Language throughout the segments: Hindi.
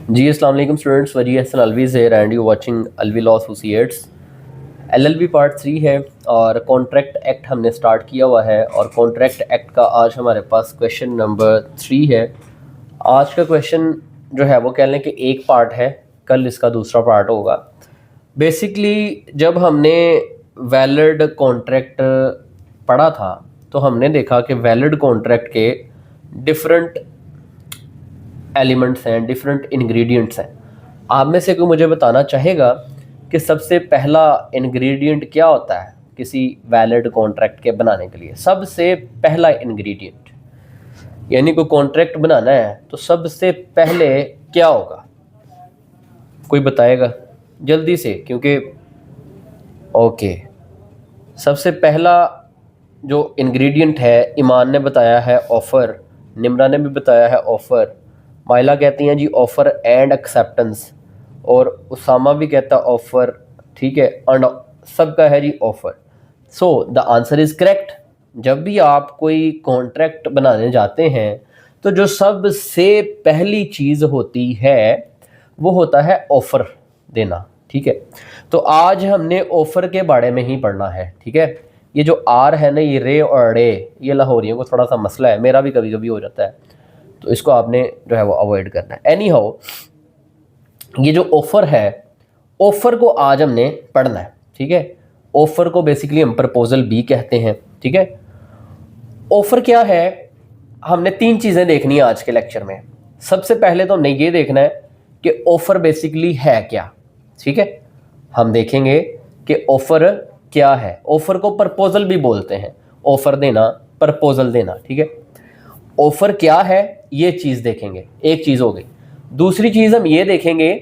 जी अस्सलाम वालेकुम स्टूडेंट्स, वजी हसन अलवी ज़ेर and you watching Alvi law associates. LLB part 3 है और कॉन्ट्रैक्ट एक्ट हमने स्टार्ट किया हुआ है और कॉन्ट्रैक्ट एक्ट का आज हमारे पास क्वेश्चन नंबर 3 है। आज का क्वेश्चन जो है वो कह लें कि एक पार्ट है, कल इसका दूसरा पार्ट होगा। बेसिकली जब हमने वैलिड कॉन्ट्रैक्ट पढ़ा था तो हमने देखा कि वैलिड कॉन्ट्रैक्ट के डिफरेंट एलिमेंट्स हैं, डिफरेंट इंग्रेडिएंट्स हैं। आप में से कोई मुझे बताना चाहेगा कि सबसे पहला इंग्रेडिएंट क्या होता है किसी वैलिड कॉन्ट्रैक्ट के बनाने के लिए? सबसे पहला इंग्रेडिएंट, यानी कोई कॉन्ट्रैक्ट बनाना है तो सबसे पहले क्या होगा? कोई बताएगा जल्दी से, क्योंकि ओके, सबसे पहला जो इंग्रेडिएंट है, ईमान ने बताया है ऑफ़र, निम्रा ने भी बताया है ऑफ़र, माइला कहती हैं जी ऑफ़र एंड एक्सेप्टेंस, और उसामा भी कहता है ऑफ़र, ठीक है, एंड सबका है जी offer. So the answer is correct. जब भी आप कोई कॉन्ट्रैक्ट बनाने जाते हैं तो जो सबसे पहली चीज़ होती है वो होता है ऑफ़र देना, ठीक है। तो आज हमने ऑफ़र के बारे में ही पढ़ना है, ठीक है। ये जो आर है ना, ये रे और डे, ये लाहौरियों को थोड़ा सा मसला है, मेरा भी कभी कभी हो जाता है, तो इसको आपने जो है वो अवॉइड करना है। एनी हाउ, ये जो ऑफ़र है, ऑफ़र को आज हमने पढ़ना है, ठीक है। ऑफ़र को बेसिकली हम प्रपोजल भी कहते हैं, ठीक है। ऑफ़र क्या है, हमने तीन चीज़ें देखनी है आज के लेक्चर में। सबसे पहले तो हमने ये देखना है कि ऑफ़र बेसिकली है क्या, ठीक है। हम देखेंगे कि ऑफ़र क्या है। ऑफ़र को प्रपोजल भी बोलते हैं, ऑफ़र देना, प्रपोजल देना, ठीक है। ऑफ़र क्या है ये चीज़ देखेंगे, एक चीज़ हो गई। दूसरी चीज़ हम ये देखेंगे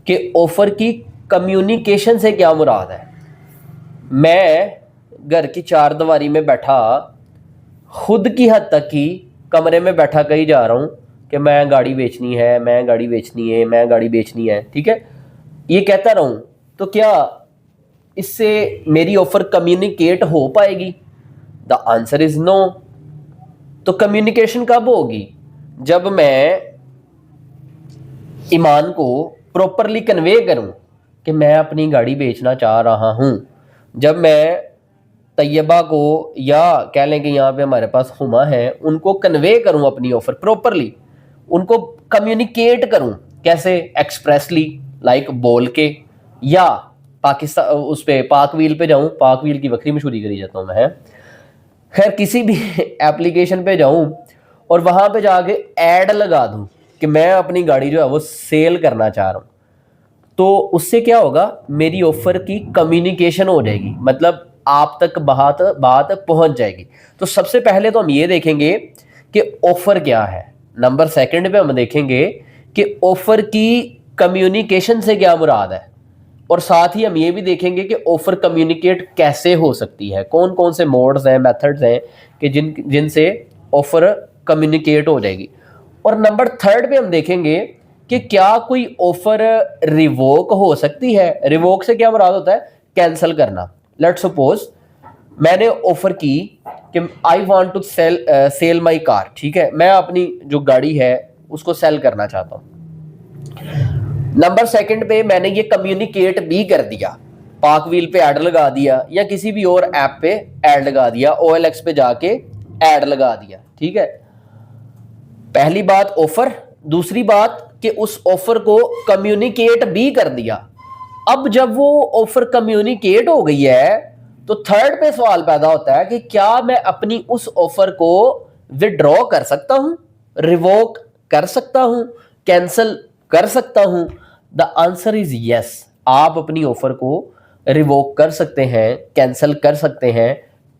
कि ऑफ़र की कम्युनिकेशन से क्या मुराद है। मैं घर की चार दीवारी में बैठा, खुद की हद तक ही कमरे में बैठा कहीं जा रहा हूँ कि मैं गाड़ी बेचनी है, मैं गाड़ी बेचनी है, मैं गाड़ी बेचनी है, ठीक है, ये कहता रहूँ, तो क्या इससे मेरी ऑफ़र कम्युनिकेट हो पाएगी? The answer is no. तो कम्युनिकेशन कब होगी? जब मैं ईमान को प्रॉपरली कन्वे करूं कि मैं अपनी गाड़ी बेचना चाह रहा हूं। जब मैं तैयबा को, या कह लें कि यहाँ पे हमारे पास हुमा है, उनको कन्वे करूं अपनी ऑफर प्रॉपरली, उनको कम्युनिकेट करूं। कैसे? एक्सप्रेसली, लाइक बोल के, या पाकिस्तान उस पे पाक व्हील पे जाऊं, पाक व्हील की वक्री मशहूरी करी जाता हूँ मैं, खैर किसी भी एप्लीकेशन पे जाऊं और वहां पे जाके ऐड लगा दूं कि मैं अपनी गाड़ी जो है वो सेल करना चाह रहा हूं, तो उससे क्या होगा, मेरी ऑफर की कम्युनिकेशन हो जाएगी, मतलब आप तक बात बात पहुंच जाएगी। तो सबसे पहले तो हम ये देखेंगे कि ऑफर क्या है। नंबर सेकंड पे हम देखेंगे कि ऑफर की कम्युनिकेशन से क्या मुराद है, और साथ ही हम ये भी देखेंगे कि ऑफर कम्युनिकेट कैसे हो सकती है, कौन कौन से मोड्स हैं, मेथड्स हैं कि जिनसे ऑफर कम्युनिकेट हो जाएगी। और नंबर थर्ड पे हम देखेंगे कि क्या कोई ऑफर रिवोक हो सकती है। रिवोक से क्या मुराद होता है? कैंसिल करना। लेट्स सपोज मैंने ऑफर की कि I want to sell my car, ठीक है, मैं अपनी जो गाड़ी है उसको सेल करना चाहता हूँ। नंबर सेकंड पे मैंने ये कम्युनिकेट भी कर दिया, पाक व्हील पे ऐड लगा दिया या किसी भी और ऐप पे ऐड लगा दिया, OLX पे जाके ऐड लगा दिया, ठीक है। पहली बात ऑफर, दूसरी बात कि उस ऑफर को कम्युनिकेट भी कर दिया। अब जब वो ऑफर कम्युनिकेट हो गई है तो थर्ड पे सवाल पैदा होता है कि क्या मैं अपनी उस ऑफर को विड्रॉ कर सकता हूं, रिवोक कर सकता हूं, कैंसिल कर सकता हूं? The answer is yes. आप अपनी ऑफर को रिवोक कर सकते हैं, कैंसिल कर सकते हैं,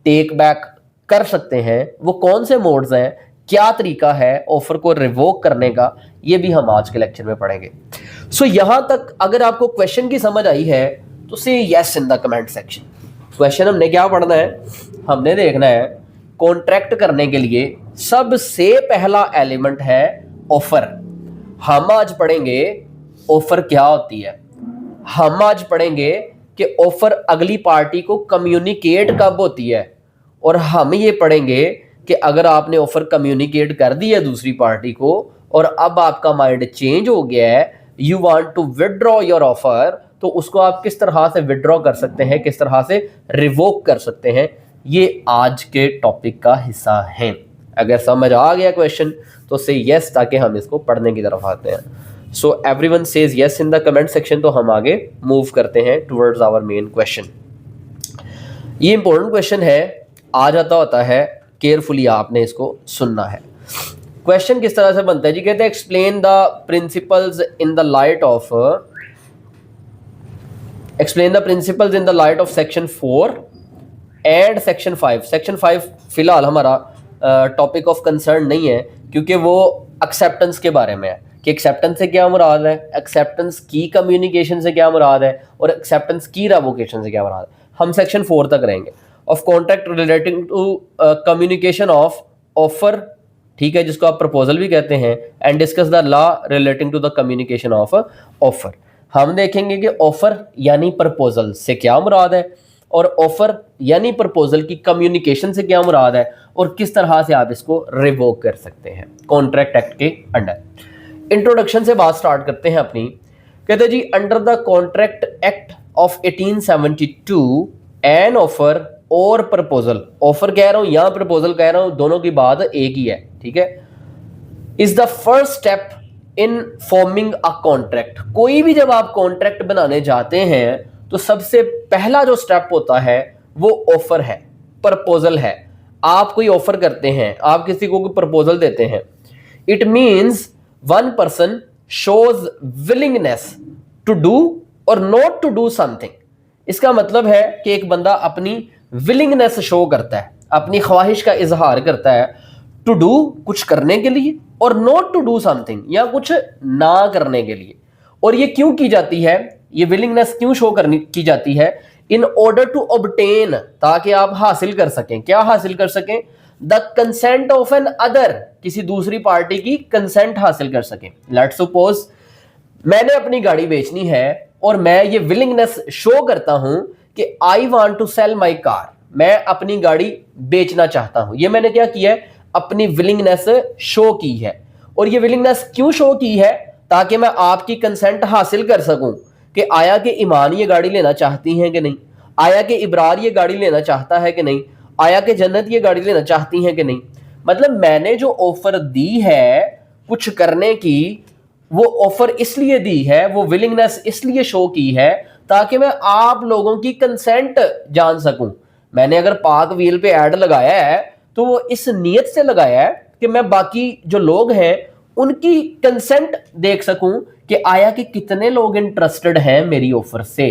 टेक बैक कर सकते हैं। वो कौन से मोड्स हैं, क्या तरीका है ऑफर को रिवोक करने का, ये भी हम आज के लेक्चर में पढ़ेंगे। सो यहां तक अगर आपको क्वेश्चन की समझ आई है तो से yes in the comment section. Question हमने क्या पढ़ना है? हमने देखना है कॉन्ट्रैक्ट करने के लिए सबसे पहला एलिमेंट है ऑफर। हम आज पढ़ेंगे ऑफर क्या होती है, हम आज पढ़ेंगे कि ऑफर अगली पार्टी को कम्युनिकेट कब होती है, और हम ये पढ़ेंगे कि अगर आपने ऑफर कम्युनिकेट कर दी है दूसरी पार्टी को और अब आपका माइंड चेंज हो गया है, you want to withdraw your offer, तो उसको आप किस तरह से विदड्रॉ कर सकते हैं, किस तरह से रिवोक कर सकते हैं, ये आज के टॉपिक का हिस्सा है। अगर समझ आ गया क्वेश्चन तो से यस, ताकि हम इसको पढ़ने की तरफ आते हैं। So everyone says yes in the comment section. तो हम आगे मूव करते हैं टुवर्ड्स आवर मेन क्वेश्चन। ये इंपॉर्टेंट क्वेश्चन है, आ जाता होता है, केयरफुली आपने इसको सुनना है। क्वेश्चन किस तरह से बनता है जी, कहते हैं explain the principles in the light of section 4 and section 5। Section 5 फिलहाल हमारा टॉपिक ऑफ कंसर्न नहीं है, क्योंकि वो एक्सेप्टेंस के बारे में है कि एक्सेप्टेंस से क्या मुराद है, एक्सेप्टेंस की कम्युनिकेशन से क्या मुराद है, और एक्सेप्टेंस की रेवोकेशन से क्या मुराद है। हम सेक्शन 4 तक रहेंगे। Of contract relating to communication of offer, ठीक है, जिसको आप प्रपोजल भी कहते हैं, and discuss the law relating to the communication of offer. हम देखेंगे कि ऑफर यानी प्रपोजल से क्या मुराद है, और ऑफर यानी प्रपोजल की कम्युनिकेशन से क्या मुराद है, और किस तरह से आप इसको रिवोक कर सकते हैं कॉन्ट्रैक्ट एक्ट के अंडर। इंट्रोडक्शन से बात स्टार्ट करते हैं अपनी। कहते हैं जी, under the contract act of 1872 an offer और प्रपोजल, ऑफर कह रहा हूं या प्रपोजल कह रहा हूं, दोनों की बात एक ही है, ठीक है, is the first step in forming a contract. कोई भी जब आप कॉन्ट्रैक्ट बनाने जाते हैं तो सबसे पहला जो स्टेप होता है वो ऑफर है, प्रपोजल है। आप कोई ऑफर करते हैं, आप किसी को कोई प्रपोजल देते हैं। It means one person shows willingness to do और नॉट टू डू समथिंग। इसका मतलब है कि एक बंदा अपनी विलिंगनेस शो करता है, अपनी ख्वाहिश का इजहार करता है, टू डू कुछ करने के लिए, और नॉट टू डू समथिंग या कुछ ना करने के लिए। और ये क्यों की जाती है, ये विलिंगनेस क्यों शो करनी की जाती है, इन ऑर्डर टू ऑब्टेन, ताकि आप हासिल कर सकें, क्या हासिल कर सकें, the consent of an other, किसी दूसरी पार्टी की कंसेंट हासिल कर सकें। लेट्स सपोज मैंने अपनी गाड़ी बेचनी है और मैं ये विलिंगनेस शो करता हूं कि I want to sell my car, मैं अपनी गाड़ी बेचना चाहता हूं। ये मैंने क्या किया है, अपनी विलिंगनेस शो की है। और ये विलिंगनेस क्यों शो की है, ताकि मैं आपकी कंसेंट हासिल कर सकूं कि आया कि ईमान ये गाड़ी लेना चाहती हैं कि नहीं, आया कि इब्रार ये गाड़ी लेना चाहता है कि नहीं, आया कि जन्नत ये गाड़ी लेना चाहती हैं कि नहीं। मतलब मैंने जो ऑफर दी है कुछ करने की, वो ऑफर इसलिए दी है, वो विलिंगनेस इसलिए शो की है ताकि मैं आप लोगों की कंसेंट जान सकूं। मैंने अगर पाक व्हील पे ऐड लगाया है तो वो इस नीयत से लगाया है कि मैं बाकी जो लोग हैं उनकी कंसेंट देख सकूं कि आया कि कितने लोग इंटरेस्टेड हैं मेरी ऑफर से,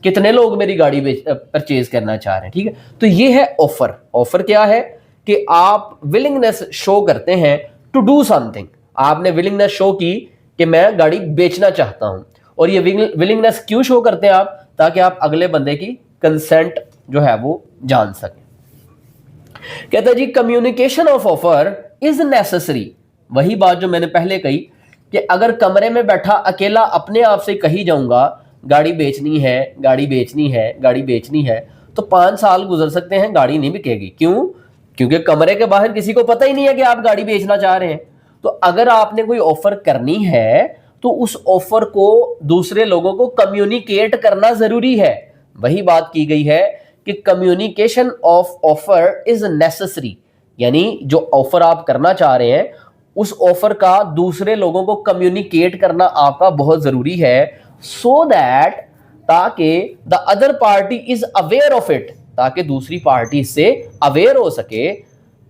कितने लोग मेरी गाड़ी परचेज करना चाह रहे हैं, ठीक है। तो ये है ऑफर। ऑफर क्या है कि आप विलिंगनेस शो करते हैं टू डू समथिंग। आपने विलिंगनेस शो की कि मैं गाड़ी बेचना चाहता हूं, और ये विलिंगनेस क्यों शो करते हैं आप, ताकि आप अगले बंदे की कंसेंट जो है वो जान सकें। कहता है जी, communication of offer is necessary. वही बात जो मैंने पहले कही कि अगर कमरे में बैठा अकेला अपने आप से कही जाऊंगा गाड़ी बेचनी है, गाड़ी बेचनी है, गाड़ी बेचनी है, तो 5 साल गुजर सकते हैं, गाड़ी नहीं बिकेगी। क्यों? क्योंकि कमरे के बाहर किसी को पता ही नहीं है कि आप गाड़ी बेचना चाह रहे हैं। तो अगर आपने कोई ऑफर करनी है तो उस ऑफर को दूसरे लोगों को कम्युनिकेट करना जरूरी है। वही बात की गई है कि communication of offer is necessary, यानी जो ऑफर आप करना चाह रहे हैं उस ऑफर का दूसरे लोगों को कम्युनिकेट करना आपका बहुत जरूरी है, सो दैट, ताकि the other party is aware of it, ताकि दूसरी पार्टी इससे अवेयर हो सके,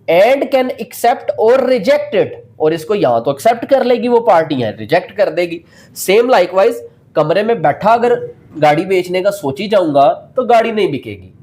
एंड कैन एक्सेप्ट और रिजेक्ट इट, और इसको या तो एक्सेप्ट कर लेगी वो पार्टी है, रिजेक्ट कर देगी। सेम लाइकवाइज कमरे में बैठा अगर गाड़ी बेचने का सोची जाऊंगा तो गाड़ी नहीं बिकेगी।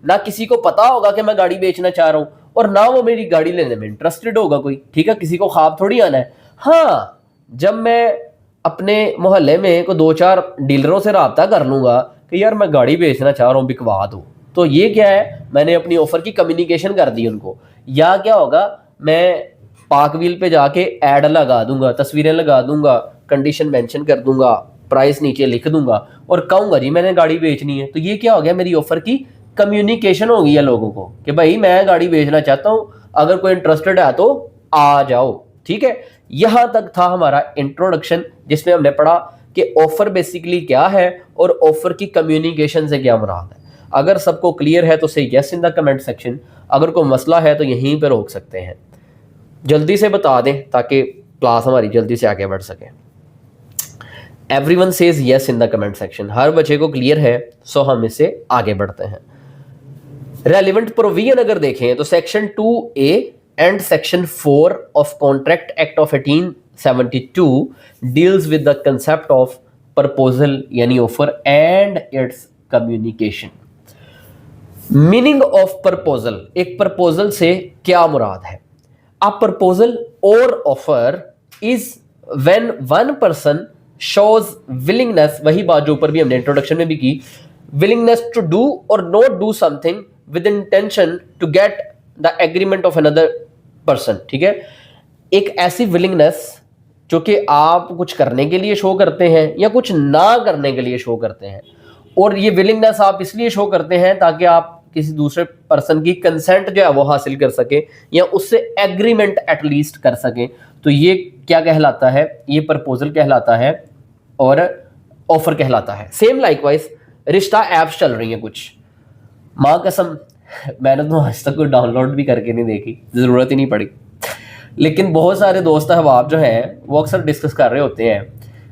ना किसी को पता होगा कि मैं गाड़ी बेचना चाह रहा हूं, और ना वो मेरी गाड़ी लेने में इंटरेस्टेड होगा कोई, ठीक है। किसी को ख्वाब थोड़ी आना है। हाँ, जब मैं अपने मोहल्ले में को 2-4 डीलरों से रब्ता कर लूंगा कि यार मैं गाड़ी बेचना चाह रहा हूँ, बिकवा दो, तो ये क्या है, मैंने अपनी ऑफर की कम्युनिकेशन कर दी उनको। या क्या होगा, मैं पाक व्हील पे जाके ऐड लगा दूंगा, तस्वीरें लगा दूंगा, कंडीशन मेंशन कर दूंगा, प्राइस नीचे लिख दूंगा और कहूंगा जी मैंने गाड़ी बेचनी है। तो ये क्या हो गया, मेरी ऑफर की कम्युनिकेशन हो गई है लोगों को कि भाई मैं गाड़ी बेचना चाहता हूं, अगर कोई इंटरेस्टेड है तो आ जाओ, ठीक है। यहां तक था हमारा इंट्रोडक्शन, जिसमें हमने पढ़ा कि ऑफर बेसिकली क्या है और ऑफर की कम्युनिकेशन से क्या मुराद है। अगर सबको क्लियर है तो से yes in the comment section, अगर कोई मसला है तो यहीं पर रोक सकते हैं। जल्दी से बता दें ताकि क्लास हमारी जल्दी से आगे बढ़ सके। Everyone says yes in the comment section, हर बच्चे को क्लियर है, सो हम इससे आगे बढ़ते हैं। रेलिवेंट प्रोविजन अगर देखें तो section 2A and section 4 of contract act of 1872 deals with the concept of proposal यानी offer and its communication. Meaning of proposal, एक प्रपोजल से क्या मुराद है? अ प्रपोजल और offer is when one person shows willingness, वही बात जो ऊपर भी हमने इंट्रोडक्शन में भी की, विलिंगनेस टू डू और not do something with intention to get the agreement of another person. ठीक है, एक ऐसी विलिंगनेस जो कि आप कुछ करने के लिए शो करते हैं या कुछ ना करने के लिए शो करते हैं, और ये विलिंगनेस आप इसलिए शो करते हैं ताकि आप किसी दूसरे पर्सन की कंसेंट जो है वो हासिल कर सके या उससे एग्रीमेंट एटलीस्ट कर सके, तो ये क्या कहलाता है? ये प्रपोजल कहलाता है और ऑफर कहलाता है। सेम लाइकवाइज रिश्ता ऐप्स चल रही हैं कुछ, माँ कसम मैंने तो आज तक कोई डाउनलोड भी करके नहीं देखी, ज़रूरत ही नहीं पड़ी, लेकिन बहुत सारे दोस्त अहबाब जो हैं वो अक्सर डिस्कस कर रहे होते हैं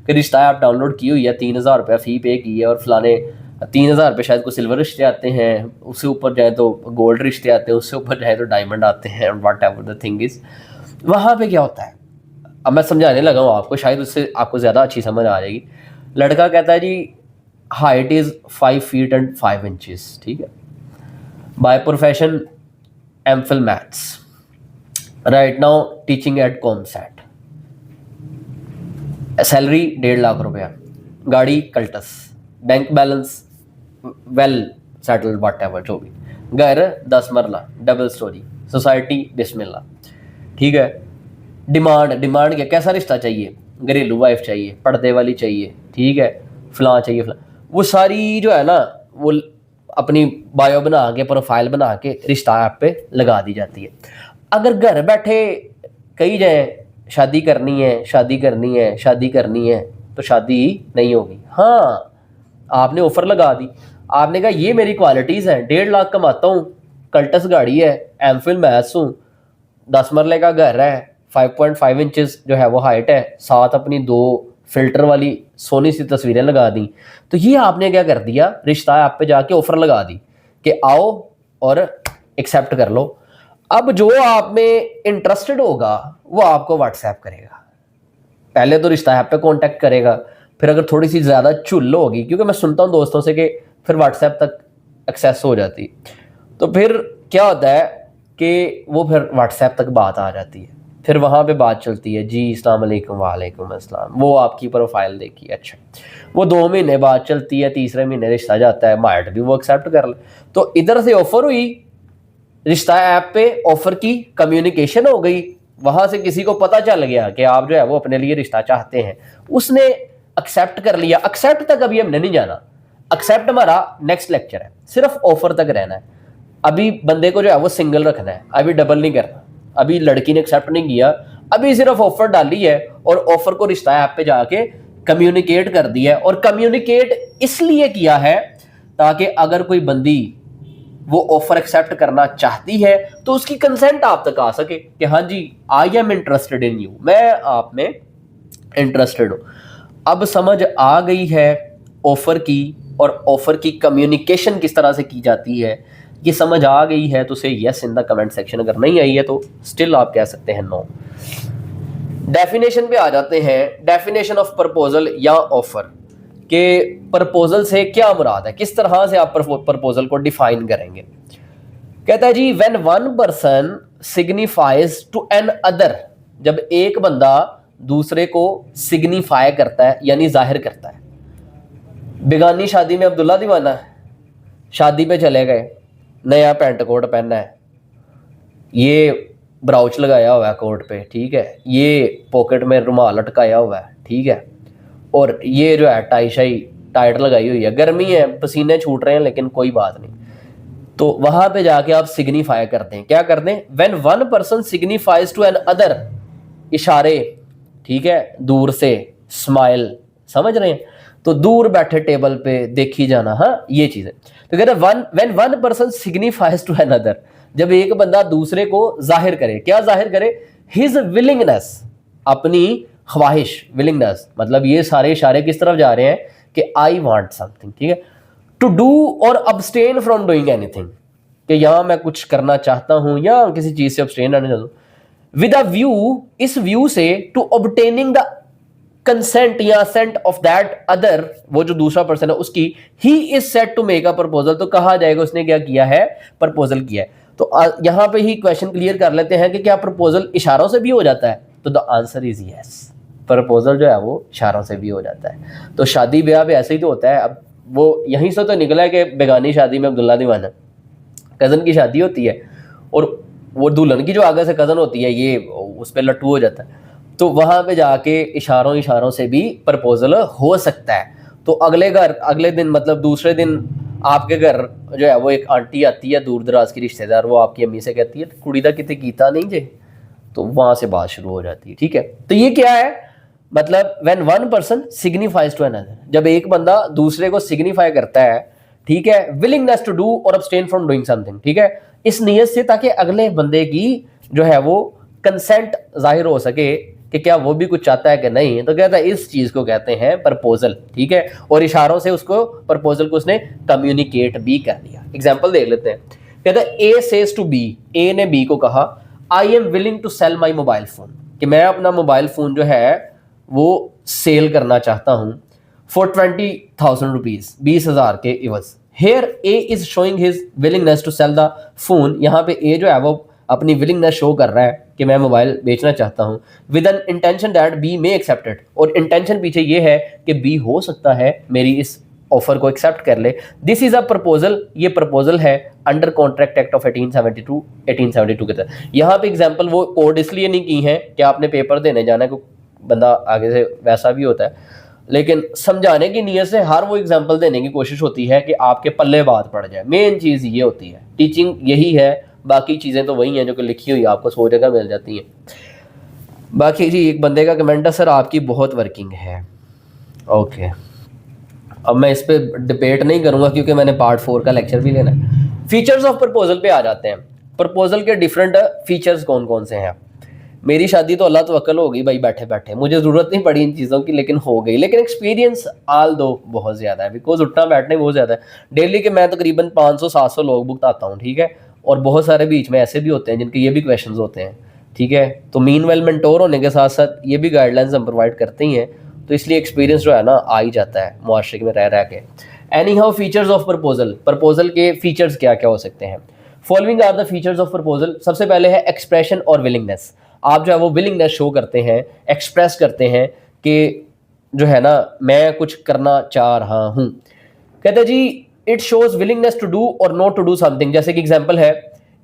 कि रिश्ता ऐप डाउनलोड की हुई है, 3000 रुपये फ़ी पे की है और फलाने 3000 रुपये शायद को सिल्वर रिश्ते आते हैं, उससे ऊपर जाए तो गोल्ड रिश्ते आते हैं, उससे ऊपर जाए तो डायमंड आते हैं, what ever the thing is. वहाँ पे क्या होता है, अब मैं समझाने लगा हूँ आपको, शायद उससे आपको ज़्यादा अच्छी समझ आ जाएगी। लड़का कहता है जी height is 5 feet and 5 inches, ठीक है, by profession MPhil maths, right now teaching at COMSATS, salary 1.5 lakh रुपया, गाड़ी Cultus, bank balance well settled whatever जो भी, घर 10 मरला डबल स्टोरी, सोसाइटी बिस्मिल्लाह। ठीक है, डिमांड क्या, कैसा रिश्ता चाहिए? घरेलू वाइफ चाहिए, पर्दे वाली चाहिए, ठीक है, फलां चाहिए फलां, वो सारी जो है ना वो अपनी बायो बना के प्रोफाइल बना के रिश्ता ऐप पे लगा दी जाती है। अगर घर बैठे कही जाए शादी करनी है, शादी करनी है, शादी करनी है, तो शादी नहीं होगी। हाँ, आपने ऑफर लगा दी, आपने कहा ये मेरी क्वालिटीज़ हैं, 1.5 लाख कमाता हूँ, कल्टस गाड़ी है, एमफिल मैथ्स हूँ, 10 मरले का घर है, 5.5 इंचज़ जो है वो हाइट है, साथ अपनी 2 फिल्टर वाली सोनी सी तस्वीरें लगा दी, तो ये आपने क्या कर दिया, रिश्ता ऐप पे जाके ऑफर लगा दी कि आओ और एक्सेप्ट कर लो। अब जो आप में इंटरेस्टेड होगा वो आपको व्हाट्सएप करेगा, पहले तो रिश्ता ऐप पे कांटेक्ट करेगा, फिर अगर थोड़ी सी ज़्यादा चुल होगी, क्योंकि मैं सुनता हूँ दोस्तों से कि फिर व्हाट्सएप तक एक्सेस हो जाती, तो फिर क्या होता है कि वो फिर व्हाट्सएप तक बात आ जाती है, फिर वहाँ पे बात चलती है, जी अस्सलाम वालेकुम, वालेकुम अस्सलाम, वो आपकी प्रोफाइल देखी, अच्छा, वो 2 महीने बात चलती है, तीसरे महीने रिश्ता जाता है, माइट भी वो एक्सेप्ट कर ले, तो इधर से ऑफर हुई, रिश्ता ऐप पे ऑफर की कम्युनिकेशन हो गई, वहाँ से किसी को पता चल गया कि आप जो है वो अपने लिए रिश्ता चाहते हैं, उसने एक्सेप्ट कर लिया। एक्सेप्ट तक अभी हमने नहीं जाना, एक्सेप्ट हमारा नेक्स्ट लेक्चर है, सिर्फ ऑफर तक रहना है। अभी बंदे को जो है वो सिंगल रखना है, अभी डबल नहीं करना। अभी लड़की ने एक्सेप्ट नहीं किया, अभी सिर्फ ऑफर डाली है और ऑफर को रिश्ता ऐप पे जाके कम्युनिकेट कर दिया है, और कम्युनिकेट इसलिए किया है ताकि अगर कोई बंदी वो ऑफर एक्सेप्ट करना चाहती है तो उसकी कंसेंट आप तक आ सके कि हाँ जी I am interested in you, मैं आप में इंटरेस्टेड हूं। अब समझ आ गई है ऑफर की, और ऑफर की कम्युनिकेशन किस तरह से की जाती है, ये समझ आ गई है तो से yes in the comment section, अगर नहीं आई है तो स्टिल आप कह सकते हैं नो। डेफिनेशन पे आ जाते हैं, डेफिनेशन ऑफ प्रपोजल या ऑफर के प्रपोजल से क्या मुराद है, किस तरह से आप प्रपोजल को डिफाइन करेंगे। कहता है जी when one person signifies to N other, जब एक बंदा दूसरे को सिग्निफाई करता है यानी जाहिर करता है। बेगानी शादी में अब्दुल्ला दीवाना, शादी पे चले गए, नया पैंट कोट पहना है, ये ब्राउच लगाया हुआ है कोट पे, ठीक है, ये पॉकेट में रुमाल लटकाया हुआ है, ठीक है, और ये जो है टाई शाई टाइट लगाई हुई है, गर्मी है, पसीने छूट रहे हैं, लेकिन कोई बात नहीं, तो वहां पे जाके आप सिग्निफाई करते हैं। क्या करते हैं? When one person signifies to N other, इशारे ठीक है, दूर से स्माइल, समझ रहे हैं, तो दूर बैठे टेबल पे देखी जाना, हाँ ये चीज है। तो कहते हैं when one person signifies to another, जब एक बंदा दूसरे को जाहिर करे, क्या जाहिर करे, हिज विलिंगनेस, अपनी ख्वाहिश, विलिंगनेस मतलब ये सारे इशारे किस तरफ जा रहे हैं कि आई वांट समथिंग, ठीक है, टू डू और अब्सटेन फ्रॉम डूइंग एनीथिंग, कि यहां मैं कुछ करना चाहता हूं या किसी चीज से अब्सटेन रहना चाहता हूं, विद अ व्यू, इस व्यू से, टू ऑब्टेनिंग द कंसेंट या असेंट ऑफ दैट अदर, वो जो दूसरा पर्सन है उसकी, he is set to make a proposal, तो कहा जाएगा उसने क्या किया है, प्रपोजल किया है। तो यहां पे ही क्वेश्चन क्लियर कर लेते हैं कि क्या प्रपोजल इशारों से भी हो जाता है, तो the answer is yes, proposal जो है वो इशारों से भी हो जाता है। तो शादी ब्याह भी ऐसे ही तो होता है। अब वो यहीं से तो निकला है कि बेगानी शादी में अब्दुल्ला दीवाना, कज़न की शादी होती है और वो दुल्हन की जो आगे से कज़न होती है ये उस पर लट्टू हो जाता है, तो वहाँ पे जाके इशारों से भी प्रपोजल हो सकता है। तो अगले दिन मतलब दूसरे दिन आपके घर जो है वो एक आंटी आती है दूर दराज की रिश्तेदार, वो आपकी अम्मी से कहती है कुड़ी दा किते कीता नहीं जे, तो वहाँ से बात शुरू हो जाती है, ठीक है। तो ये क्या है, मतलब when one person signifies to another, जब एक बंदा दूसरे को सिग्निफाई करता है, ठीक है, विलिंगनेस टू डू और अब्सटेन फ्रॉम डूइंग समथिंग, ठीक है, इस नियत से ताकि अगले बंदे की जो है वो कंसेंट जाहिर हो सके कि क्या वो भी कुछ चाहता है कि नहीं, तो कहता है इस चीज को कहते हैं प्रपोजल, ठीक है, और इशारों से उसको प्रपोजल को उसने कम्युनिकेट भी कर दिया। एग्जांपल देख लेते हैं, कहता है A says to B, A ने बी को कहा, I am willing to sell my mobile phone, कि मैं अपना मोबाइल फोन जो है वो सेल करना चाहता हूं फॉर 20,000 रुपीज, 20,000 के इवज। Here A is showing his willingness to sell the phone, यहाँ पे ए जो है वो अपनी विलिंगनेस शो कर रहा है कि मैं मोबाइल बेचना चाहता हूं, with an intention that B may accepted, और इंटेंशन पीछे ये है कि बी हो सकता है मेरी इस ऑफर को एक्सेप्ट कर ले। दिस इज अ प्रपोजल, ये प्रपोजल है अंडर कॉन्ट्रैक्ट एक्ट ऑफ 1872 के तहत। यहाँ पे एग्जाम्पल वो कोड इसलिए नहीं की है कि आपने पेपर देने जाना है, बंदा आगे से वैसा भी होता है, लेकिन समझाने की नीयत से हर वो एग्जाम्पल देने की कोशिश होती है कि आपके पल्ले बात पड़ जाए। मेन चीज़ ये होती है, टीचिंग यही है, बाकी चीज़ें तो वही हैं जो कि लिखी हुई आपको 100 जगह मिल जाती हैं। बाकी जी एक बंदे का कमेंट है, सर आपकी बहुत वर्किंग है। ओके, अब मैं इस पर डिबेट नहीं करूँगा क्योंकि मैंने पार्ट 4 का लेक्चर भी लेना है। फीचर्स ऑफ प्रपोजल पे आ जाते हैं। प्रपोजल के डिफरेंट फीचर्स कौन कौन से हैं। मेरी शादी तो अल्लाह तवक्कल हो गई भाई, बैठे बैठे, मुझे ज़रूरत नहीं पड़ी इन चीज़ों की, लेकिन हो गई। लेकिन एक्सपीरियंस आल दो बहुत ज़्यादा है, बिकॉज उठना बैठने बहुत ज़्यादा है। डेली के मैं तकरीबन 500-700 लोग भुगताता हूँ, ठीक है, और बहुत सारे बीच में ऐसे भी होते हैं जिनके ये भी क्वेश्चन होते हैं, ठीक है। तो मीनवेल मेंटोर होने के साथ साथ ये भी गाइडलाइंस हम प्रोवाइड करते ही हैं, तो इसलिए एक्सपीरियंस जो है ना आ ही जाता है मुआशरे में रह के। Anyhow features of proposal, proposal के फीचर्स क्या क्या हो सकते हैं। Following are the features of proposal. सबसे पहले है एक्सप्रेशन और विलिंगनेस। आप जो है वो विलिंगनेस शो करते हैं, एक्सप्रेस करते हैं कि जो है ना मैं कुछ करना चाह रहा हूं। कहते हैं जी it shows willingness to do और नॉट टू डू समथिंग। जैसे कि एग्जांपल है,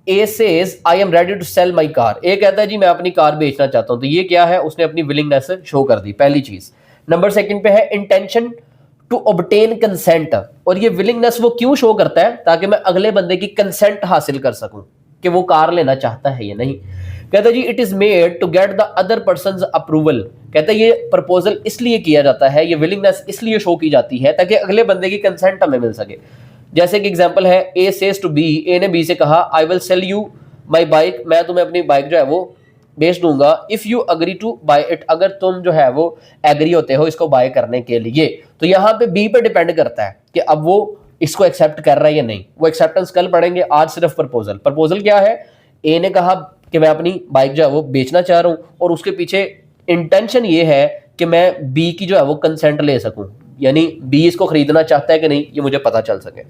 A says I am ready to sell my car. A कहता है जी मैं अपनी कार बेचना चाहता हूं, तो ये क्या है, उसने अपनी विलिंगनेस शो कर दी, पहली चीज। नंबर सेकंड पे है इंटेंशन टू ऑब्टेन कंसेंट। और ये विलिंगनेस वो क्यों शो करता है, ताकि मैं अगले बंदे की कंसेंट हासिल कर सकूं कि वो कार लेना चाहता है या नहीं। कहता है जी it is made to get the other person approval. कहता है ये प्रपोजल इसलिए किया जाता है, ये विलिंगनेस इसलिए शो की जाती है ताकि अगले बंदे की कंसेंट हमें मिल सके। जैसे कि एग्जांपल है, A says to B, A ने बी से कहा I will sell you my bike, मैं तुम्हें अपनी बाइक जो है वो बेच दूंगा, if you agree to buy it, अगर तुम जो है वो एग्री होते हो इसको बाय करने के लिए। तो यहाँ पे बी पे डिपेंड करता है कि अब वो इसको एक्सेप्ट कर रहा है या नहीं। वो एक्सेप्टेंस कल पढ़ेंगे, आज सिर्फ प्रपोजल। प्रपोजल क्या है, ए ने कहा कि मैं अपनी बाइक जो है वो बेचना चाह रहा हूँ, और उसके पीछे इंटेंशन ये है कि मैं बी की जो है वो कंसेंट ले सकूं, यानी बी इसको खरीदना चाहता है कि नहीं ये मुझे पता चल सके।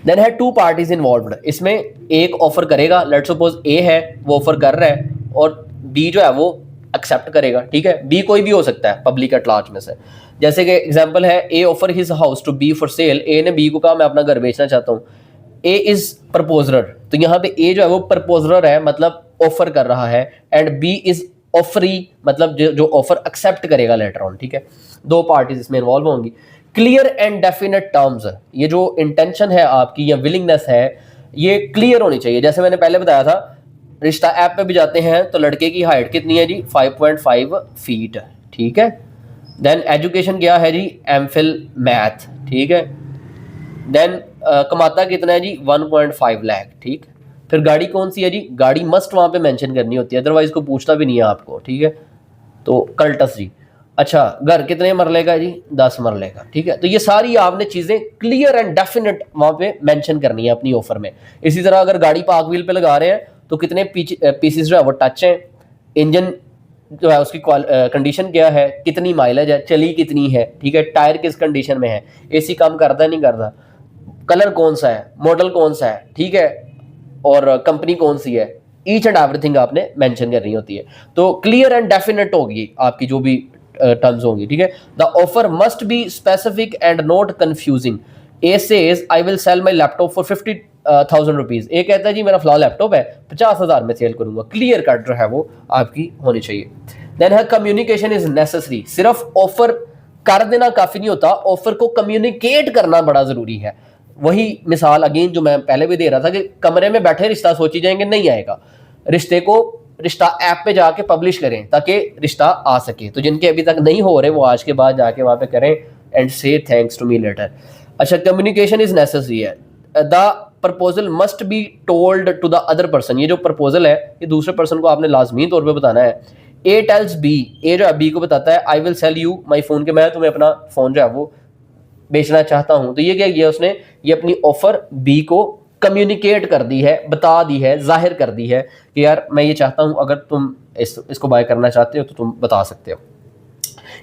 देन है टू पार्टीज इन्वॉल्व्ड। इसमें एक ऑफर करेगा, लेट्स सपोज ए है वो ऑफर कर रहा है और बी जो है वो एक्सेप्ट करेगा, ठीक है। बी कोई भी हो सकता है पब्लिक एट लार्ज में से। जैसे कि एग्जांपल है, A offer his house to B for sale. A ने बी को कहा मैं अपना घर बेचना चाहता हूँ। ए इज प्रपोजर, तो यहाँ पे ए जो है वो प्रपोजर है, मतलब ऑफर कर रहा है, एंड बी इज ऑफरी, मतलब जो ऑफर एक्सेप्ट करेगा लेटर ऑन, ठीक है। दो पार्टीज इसमें इन्वॉल्व होंगी। क्लियर एंड डेफिनेट टर्म्स, ये जो इंटेंशन है आपकी या विलिंगनेस है ये क्लियर होनी चाहिए। जैसे मैंने पहले बताया था, रिश्ता ऐप पे भी जाते हैं तो लड़के की हाइट कितनी है जी 5.5 फीट, ठीक है। देन एजुकेशन क्या है जी एमफिल मैथ, ठीक है। देन कमाता कितना है जी 1.5 लाख, ठीक। फिर गाड़ी कौन सी है जी, गाड़ी मस्ट वहाँ पे मेंशन करनी होती है, अदरवाइज को पूछता भी नहीं है आपको, ठीक है। तो कल्टस जी। अच्छा घर कितने मरले का जी 10 मरले का, ठीक है। तो ये सारी आपने चीज़ें क्लियर एंड डेफिनेट वहाँ पे मेंशन करनी है अपनी ऑफर में। इसी तरह अगर गाड़ी पार्क व्हील पे लगा रहे हैं तो कितने पीसेस जो है वो टच हैं, इंजन जो है उसकी कंडीशन क्या है, कितनी माइलेज है, चली कितनी है, ठीक है, टायर किस कंडीशन में है, एसी काम करता है नहीं करता, कलर कौन सा है, मॉडल कौन सा है, ठीक है, और कंपनी कौन सी है, ईच एंड एवरीथिंग आपने मेंशन करनी होती है। तो क्लियर एंड डेफिनेट होगी आपकी जो भी टर्म्स होंगी, ठीक है। The offer must be specific and not confusing. A says I will sell my laptop for 50,000 rupees, A कहता है जी मेरा फला लैपटॉप है 50,000 में सेल करूंगा, क्लियर कट जो है वो आपकी होनी चाहिए। देन है कम्युनिकेशन इज नेसेसरी, सिर्फ ऑफर कर देना काफी नहीं होता, ऑफर को कम्युनिकेट करना बड़ा जरूरी है। वही मिसाल अगेन जो मैं पहले भी दे रहा था कि कमरे में बैठे रिश्ता सोची जाएंगे, नहीं आएगा, रिश्ते को रिश्ता ऐप पे जाके पब्लिश करें ताकि रिश्ता आ सके। तो जिनके अभी तक नहीं हो रहे वो आज के बाद जाके वहां पे करें and say thanks to me later. अच्छा कम्युनिकेशन इज नेसेसरी है, the proposal must be told to the other person, ये जो प्रपोजल है ये दूसरे पर्सन को आपने लाजमी तौर पे बताना है। ए टेल्स बी, ए जो है बी को बताता है I will sell you my phone, के मैं तुम्हें अपना फोन जो है वो बेचना चाहता हूं। तो ये क्या किया उसने, ये अपनी ऑफर बी को कम्युनिकेट कर दी है, बता दी है, जाहिर कर दी है कि यार मैं ये चाहता हूं, अगर तुम इसको बाय करना चाहते हो तो तुम बता सकते हो।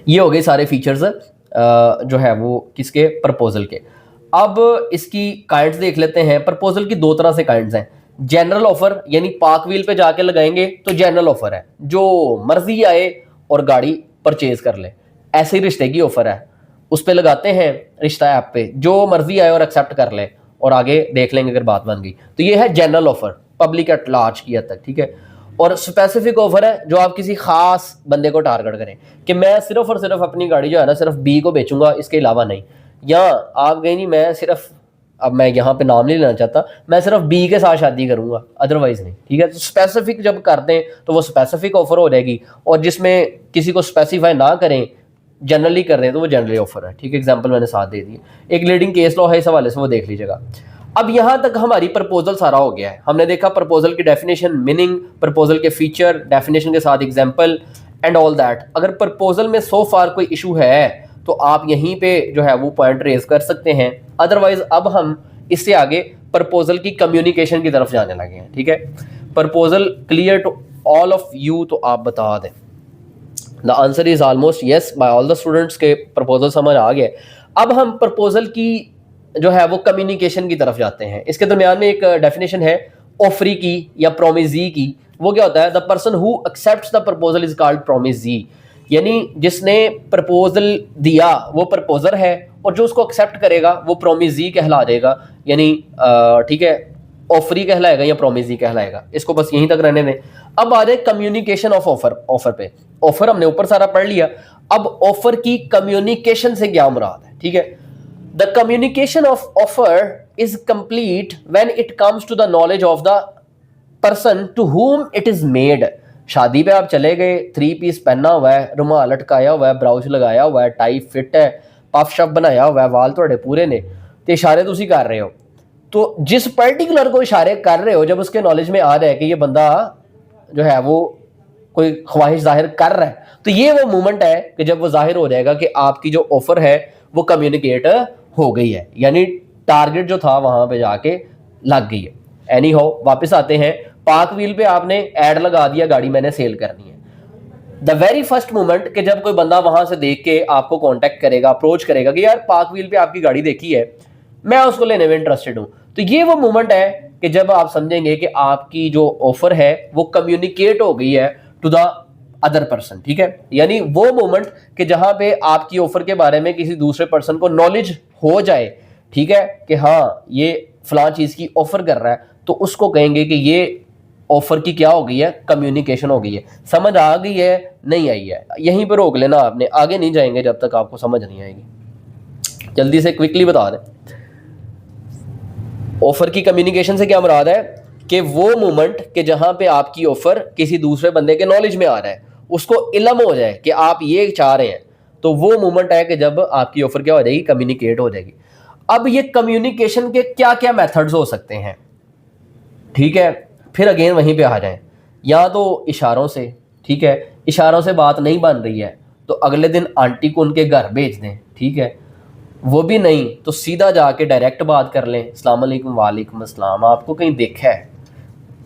ये हो गए सारे फीचर्स जो है वो किसके, प्रपोजल के। अब इसकी काइंड्स देख लेते हैं। प्रपोजल की दो तरह से काइंड्स हैं, जनरल ऑफर यानी पार्क व्हील पे जाके लगाएंगे तो जनरल ऑफर है, जो मर्जी आए और गाड़ी परचेज कर ले, ऐसे ही रिश्ते की ऑफर है, उस पर लगाते हैं रिश्ता ऐप पे, जो मर्जी आए और एक्सेप्ट कर ले और आगे देख लेंगे अगर बात बन गई। तो ये है general offer, public at large की हद तक, ठीक है। और स्पेसिफिक ऑफर है जो आप किसी खास बंदे को टारगेट करें कि मैं सिर्फ और सिर्फ अपनी गाड़ी जो है ना सिर्फ बी को बेचूंगा, इसके अलावा नहीं। या आप गए नहीं, मैं सिर्फ, अब मैं यहाँ पे नाम नहीं लेना चाहता, मैं सिर्फ बी के साथ शादी करूंगा अदरवाइज नहीं, ठीक है। तो स्पेसिफिक जब करते हैं तो वो स्पेसिफिक ऑफर हो जाएगी, और जिसमें किसी को स्पेसिफाई ना करें, जनरली कर रहे हैं तो वो जनरली ऑफर है, ठीक है। एग्जांपल मैंने साथ दे दिए, एक लीडिंग केस लॉ है इस हवाले से, वो देख लीजिएगा। अब यहां तक हमारी प्रपोजल सारा हो गया है, हमने देखा प्रपोजल की डेफिनेशन, मीनिंग, प्रपोजल के फीचर, डेफिनेशन के साथ एग्जांपल एंड ऑल दैट। अगर प्रपोजल में सो फार कोई इशू है तो आप यहीं पे जो है वो पॉइंट रेज कर सकते हैं, अदरवाइज अब हम इससे आगे प्रपोजल की कम्युनिकेशन की तरफ जाने लगे हैं, ठीक है। Proposal clear to all of you, तो आप बता दें। The answer is almost yes by all the students के प्रपोजल समझ आ गए। अब हम प्रपोजल की जो है वो कम्युनिकेशन की तरफ जाते हैं। इसके दरमियान में एक डेफिनेशन है ऑफरी की या प्रोमिजी की। वो क्या होता है, the person who accepts the proposal is called promisee, यानी जिसने प्रपोजल दिया वो प्रपोजर है और जो उसको एक्सेप्ट करेगा वो प्रोमिजी कहला देगा, यानी ठीक है, ऑफरी कहलाएगा या प्रोमिजी कहलाएगा। इसको बस यहीं तक रहने दें। अब आ जाए कम्युनिकेशन ऑफ ऑफर। ऑफर पे, ऑफर हमने ऊपर सारा पढ़ लिया, अब ऑफर की कम्युनिकेशन से क्या मुराद है, ठीक है। The communication of offer is complete when it comes to the knowledge of the person to whom it is made. शादी पे आप चले गए, 3 पीस पहना हुआ है, रुमाल लटकाया हुआ है, ब्राउच लगाया हुआ है, टाई फिट है, पफ शप बनाया हुआ है, वाल थोड़े पूरे ने, तो इशारे तुसी कर रहे हो। तो जिस पर्टिकुलर को इशारे कर रहे हो, जब उसके नॉलेज में आ जाए कि ये बंदा जो है वो कोई ख्वाहिश जाहिर कर रहा है, तो ये वो मोमेंट है कि जब वो जाहिर हो जाएगा कि आपकी जो ऑफर है वो कम्युनिकेट हो गई है, यानी टारगेट जो था वहां पे जाके लग गई है। एनी हाउ वापस आते हैं, पार्क व्हील पे आपने ऐड लगा दिया, गाड़ी मैंने सेल करनी है। द वेरी फर्स्ट मोमेंट कि जब कोई बंदा वहां से देख के आपको कांटेक्ट करेगा, अप्रोच करेगा कि यार पार्क व्हील पे आपकी गाड़ी देखी है, मैं उसको लेने में इंटरेस्टेड हूं, तो ये वो मोमेंट है कि जब आप समझेंगे कि आपकी जो ऑफर है वो कम्युनिकेट हो गई है टू द अदर पर्सन, ठीक है। यानी वो मोमेंट कि जहां पे आपकी ऑफर के बारे में किसी दूसरे पर्सन को नॉलेज हो जाए, ठीक है, कि हाँ ये फलां चीज की ऑफर कर रहा है, तो उसको कहेंगे कि ये ऑफर की क्या हो गई है, कम्युनिकेशन हो गई है। समझ आ गई है, नहीं आई है, यहीं पर रोक लेना आपने, आगे नहीं जाएंगे जब तक आपको समझ नहीं आएगी। जल्दी से क्विकली बता दें, ऑफर की कम्युनिकेशन से क्या मुराद है कि वो मोमेंट कि जहां पे आपकी ऑफर किसी दूसरे बंदे के नॉलेज में आ रहा है, उसको इल्म हो जाए कि आप ये चाह रहे हैं, तो वो मोमेंट है कि जब आपकी ऑफर क्या हो जाएगी, कम्युनिकेट हो जाएगी। अब ये कम्युनिकेशन के क्या क्या मेथड्स हो सकते हैं, ठीक है, फिर अगेन वहीं पे आ जाएं। या तो इशारों से, ठीक है, इशारों से बात नहीं बन रही है तो अगले दिन आंटी को उनके घर भेज दें, ठीक है, वो भी नहीं तो सीधा जाके डायरेक्ट बात कर लें, अस्सलाम वालेकुम, वालेकुम अस्सलाम, आपको कहीं देखा है?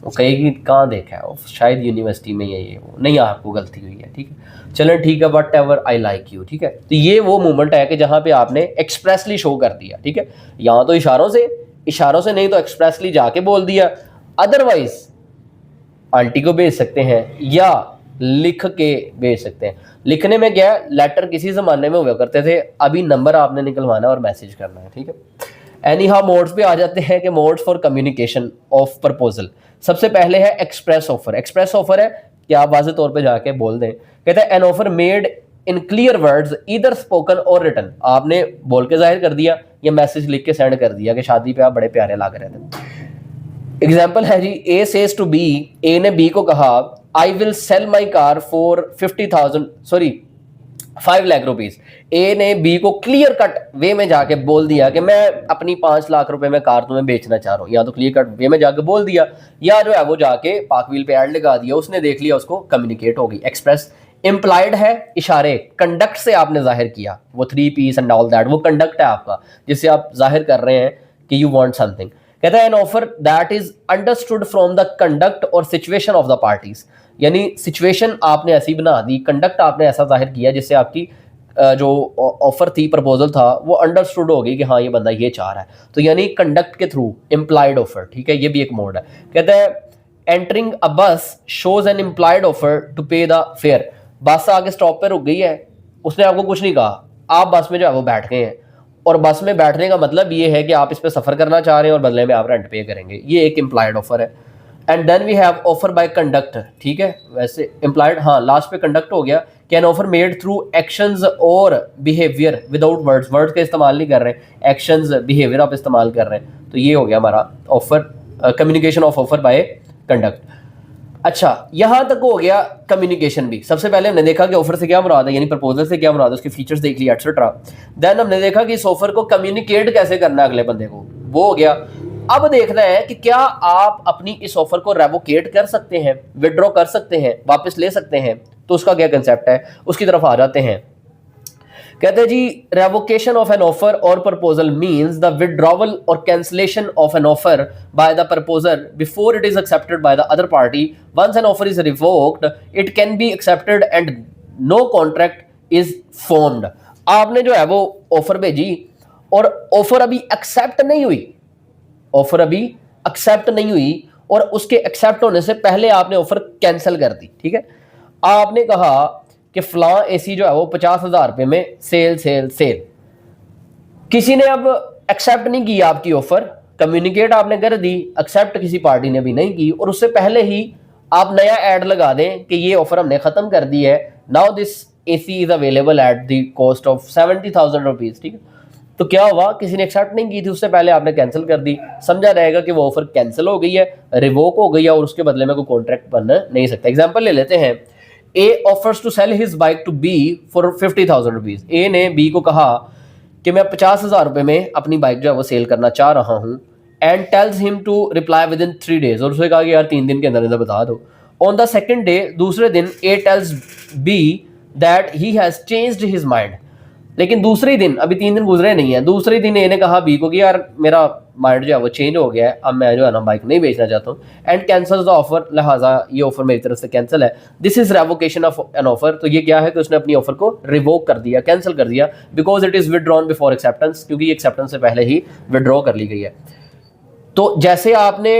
वो कहेगी कहाँ देखा है, वो शायद यूनिवर्सिटी में ये वो नहीं, आपको गलती हुई है, ठीक है, चलें ठीक है, what ever I like you, ठीक है। तो ये वो मोमेंट है कि जहाँ पे आपने एक्सप्रेसली शो कर दिया, ठीक है, यहाँ तो इशारों से नहीं तो एक्सप्रेसली जाके बोल दिया। अदरवाइज आंटी को भेज सकते हैं या लिख के भेज सकते हैं। लिखने में क्या है, लेटर किसी ज़माने में हुआ करते थे, अभी नंबर आपने निकलवाना है और मैसेज करना है, ठीक है। एनी हाउ मोड्स पे आ जाते हैं कि modes for communication of proposal. सबसे पहले है एक्सप्रेस ऑफर। एक्सप्रेस ऑफर है कि आप वाज़े तौर पे जाके बोल दें, कहते हैं an offer made in clear words either spoken और रिटन। आपने बोल के जाहिर कर दिया या मैसेज लिख के सेंड कर दिया कि शादी पे आप बड़े प्यारे लग रहे थे। एग्जाम्पल है जी, A says to B, A ने बी को कहा I will sell my car for 5 lakh rupees. A ने बी को क्लियर कट वे में जाके बोल दिया कि मैं अपनी 5 लाख रुपए में कार तुम्हें बेचना चाह रहा हूँ, या तो क्लियर कट वे में जाके बोल दिया, या जो है वो जाके पाक व्हील पे ऐड लगा दिया, उसने देख लिया, उसको कम्युनिकेट हो गई। एक्सप्रेस इम्प्लाइड है, इशारे, कंडक्ट से आपने जाहिर किया, वो 3 पीस एंड ऑल दैट, वो कंडक्ट है आपका जिससे आप जाहिर कर रहे हैं कि यू वांट समथिंग। कहता है an offer that is understood from the conduct और सिचुएशन ऑफ द पार्टीज, यानी सिचुएशन आपने ऐसी बना दी, कंडक्ट आपने ऐसा जाहिर किया जिससे आपकी जो ऑफर थी, प्रपोजल था, वो अंडरस्टूड हो गई कि हाँ ये बंदा ये चाह रहा है, तो यानी कंडक्ट के थ्रू इम्प्लाइड ऑफर, ठीक है, ये भी एक मोड है। कहता है entering a bus shows an implied offer to pay the fare. Bus आगे स्टॉप पे रुक गई है, उसने आपको कुछ नहीं कहा, आप बस में जो है वो बैठ गए हैं, और बस में बैठने का मतलब ये है कि आप इस पर सफ़र करना चाह रहे हैं और बदले में आप रेंट पे करेंगे, ये एक इम्प्लाइड ऑफर है। And then we have offer by conduct, ठीक है, वैसे इम्प्लाइड, हाँ लास्ट पे कंडक्ट हो गया। Can offer made through actions और बिहेवियर विदाउट वर्ड्स, वर्ड्स का इस्तेमाल नहीं कर रहे, एक्शंस बिहेवियर आप इस्तेमाल कर रहे हैं, तो ये हो गया हमारा offer, communication of offer by conduct. अच्छा, यहां तक हो गया कम्युनिकेशन भी। सबसे पहले हमने देखा कि ऑफर से क्या मुराद है, यानी प्रपोजल से क्या मुराद है, उसके फीचर्स देख लिया एटसेट्रा। देन हमने देखा कि इस ऑफर को कम्युनिकेट कैसे करना है अगले बंदे को, वो हो गया। अब देखना है कि क्या आप अपनी इस ऑफर को रेवोकेट कर सकते हैं, विड्रॉ कर सकते हैं, वापस ले सकते हैं, तो उसका क्या कंसेप्ट है, उसकी तरफ आ जाते हैं। कहते हैं जी, रेवोकेशन ऑफ एन ऑफर और प्रपोजल मींस द विड्रॉवल और cancellation of an offer by the proposer before it is accepted by the other party. Once an offer is revoked it can be accepted and no contract is formed. आपने जो है वो ऑफर भेजी और ऑफर अभी एक्सेप्ट नहीं हुई, ऑफर अभी एक्सेप्ट नहीं हुई, और उसके एक्सेप्ट होने से पहले आपने ऑफर कैंसिल कर दी, ठीक है। आपने कहा कि फलां एसी जो है वो 50,000 रुपये में सेल। किसी ने अब एक्सेप्ट नहीं की आपकी ऑफर, कम्युनिकेट आपने कर दी, एक्सेप्ट किसी पार्टी ने भी नहीं की, और उससे पहले ही आप नया ऐड लगा दें कि ये ऑफर हमने खत्म कर दी है, now this AC is available at the cost of 70,000 rupees, ठीक है। तो क्या हुआ, किसी ने एक्सेप्ट नहीं की थी, उससे पहले आपने कैंसिल कर दी, समझा रहेगा कि वो ऑफर कैंसिल हो गई है, रिवोक हो गई है, और उसके बदले में कोई कॉन्ट्रैक्ट बन नहीं सकता। एग्जाम्पल ले लेते हैं, A offers to sell his bike to B for 50,000 rupees. A ने बी को कहा कि मैं 50,000 रुपये में अपनी बाइक जो है वो सेल करना चाह रहा हूँ, and tells him to reply within 3 days, और उसने कहा कि यार 3 दिन के अंदर अंदर बता दो। ऑन द सेकेंड डे, दूसरे दिन, A tells B that he has changed his mind, लेकिन दूसरे दिन, अभी 3 दिन गुजरे नहीं है, दूसरे दिन ए ने कहा बी को कि यार मेरा माइंड जो है वो चेंज हो गया है, अब मैं जो है ना बाइक नहीं बेचना चाहता हूँ, एंड कैंसिल द ऑफर, लिहाजा ये ऑफर मेरी तरफ से कैंसिल है। This is revocation of an offer. तो ये क्या है कि उसने अपनी ऑफर को रिवोक कर दिया, कैंसिल कर दिया, because it is withdrawn before acceptance, क्योंकि ये एक्सेप्टेंस से पहले ही विड्रॉ कर ली गई है। तो जैसे आपने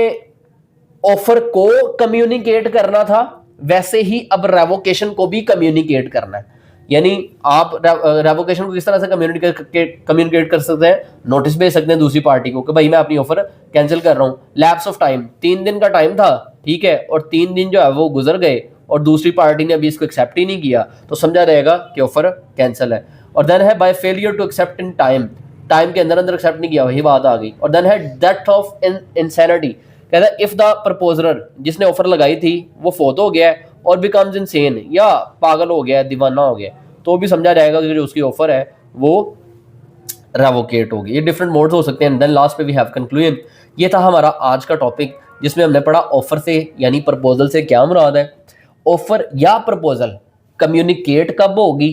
ऑफर को कम्युनिकेट करना था, वैसे ही अब रेवोकेशन को भी कम्युनिकेट करना है। यानी आप रेवोकेशन को किस तरह से कम्युनिकेट कर सकते हैं, नोटिस भेज सकते हैं दूसरी पार्टी को कि भाई मैं अपनी ऑफर कैंसिल कर रहा हूँ। लैप्स ऑफ टाइम, 3 दिन का टाइम था, ठीक है, और 3 दिन जो है वो गुजर गए और दूसरी पार्टी ने अभी इसको एक्सेप्ट ही नहीं किया, तो समझा रहेगा कि ऑफर कैंसिल है। और देन है by failure to accept in time, time के अंदर एक्सेप्ट नहीं किया, वही बात आ गई। और देन है डेथ ऑफ इंसैनिटी, कहता है इफ़ द प्रपोजर जिसने ऑफर लगाई थी वो फोत हो गया है और बिकम्स इनसेन, या पागल हो गया है, दीवाना हो गया, तो भी समझा जाएगा कि जो उसकी ऑफर है वो रेवोकेट होगी। ये डिफरेंट मोड्स हो सकते हैं। देन लास्ट पे वी हैव कंक्लूजन। ये था हमारा आज का टॉपिक जिसमें हमने पढ़ा ऑफर से यानी प्रपोजल से क्या मुराद है, ऑफर या प्रपोजल कम्युनिकेट कब होगी,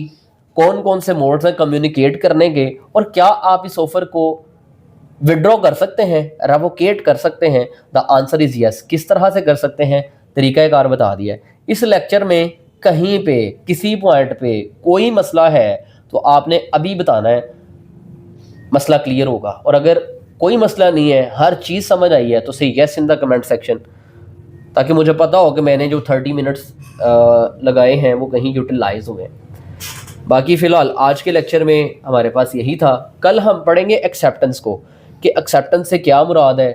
कौन कौन से मोड्स हैं कम्युनिकेट करने के, और क्या आप इस ऑफर को विड्रॉ कर सकते हैं, रेवोकेट कर सकते हैं। The answer is yes. किस तरह से कर सकते हैं, तरीकाकार बता दिया है। इस लेक्चर में कहीं पे किसी पॉइंट पे कोई मसला है तो आपने अभी बताना है, मसला क्लियर होगा। और अगर कोई मसला नहीं है, हर चीज़ समझ आई है, तो से yes in the comment section, ताकि मुझे पता हो कि मैंने जो 30 मिनट्स लगाए हैं वो कहीं यूटिलाइज हुए। बाकी फ़िलहाल आज के लेक्चर में हमारे पास यही था। कल हम पढ़ेंगे एक्सेप्टेंस को, कि एक्सेप्टेंस से क्या मुराद है,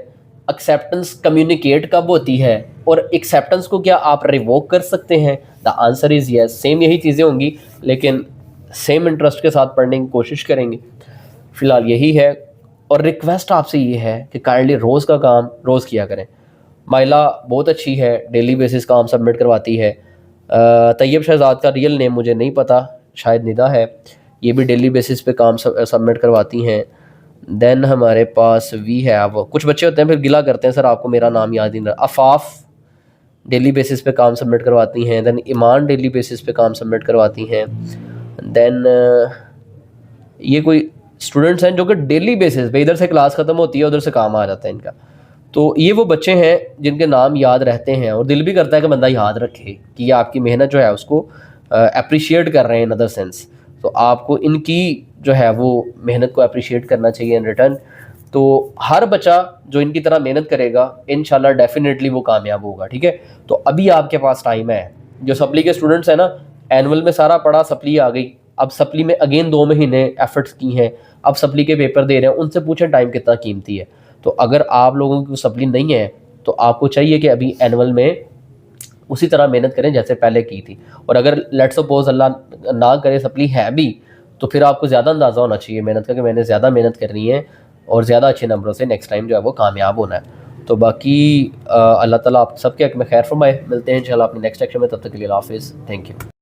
एक्सेप्टेंस कम्युनिकेट कब होती है, और एक्सेप्टेंस को क्या आप रिवोक कर सकते हैं। The answer is yes. Same यही चीज़ें होंगी लेकिन सेम इंटरेस्ट के साथ पढ़ने की कोशिश करेंगे। फ़िलहाल यही है, और रिक्वेस्ट आपसे ये है कि काइंडली रोज़ का काम रोज़ किया करें। माइला बहुत अच्छी है, डेली बेसिस काम सबमिट करवाती है। तैयब शहजाद का रियल नेम मुझे नहीं पता, शायद निदा है, ये भी डेली बेसिस पे काम सबमिट करवाती हैं। देन हमारे पास वी है, अब कुछ बच्चे होते हैं फिर गिला करते हैं सर आपको मेरा नाम याद ही नहीं रहा। अफाफ डेली बेसिस पे काम सबमिट करवाती हैं। देन ईमान डेली बेसिस पे काम सबमिट करवाती हैं। देन ये कोई स्टूडेंट्स हैं जो कि डेली बेसिस पे, इधर से क्लास ख़त्म होती है उधर से काम आ जाता है इनका। तो ये वो बच्चे हैं जिनके नाम याद रहते हैं, और दिल भी करता है कि बंदा याद रखे कि ये आपकी मेहनत जो है उसको अप्रिशिएट कर रहे हैं इन अदर सेंस। तो आपको इनकी जो है वो मेहनत को अप्रिशिएट करना चाहिए इन रिटर्न। तो हर बच्चा जो इनकी तरह मेहनत करेगा इंशाल्लाह डेफिनेटली वो कामयाब होगा। ठीक है, तो अभी आपके पास टाइम है। जो सप्ली के स्टूडेंट्स हैं ना, एनुअल में सारा पढ़ा, सप्ली आ गई, अब सप्ली में अगेन 2 महीने एफर्ट्स की हैं, अब सप्ली के पेपर दे रहे हैं, उनसे पूछें टाइम कितना कीमती है। तो अगर आप लोगों की सप्ली नहीं है तो आपको चाहिए कि अभी एनुअल में उसी तरह मेहनत करें जैसे पहले की थी। और अगर लेट्स सपोज अल्लाह ना करे सप्ली है भी, तो फिर आपको ज़्यादा अंदाज़ा होना चाहिए मेहनत का कि मैंने ज़्यादा मेहनत करनी है और ज़्यादा अच्छे नंबरों से नेक्स्ट टाइम जो है वो कामयाब होना है। तो बाकी अल्लाह ताला आप सबके हक़ में खैर फरमाए। मिलते हैं इंशाल्लाह अपने नेक्स्ट लेक्चर में, तब तक के लिए अल्लाह हाफ़िज़। Thank you.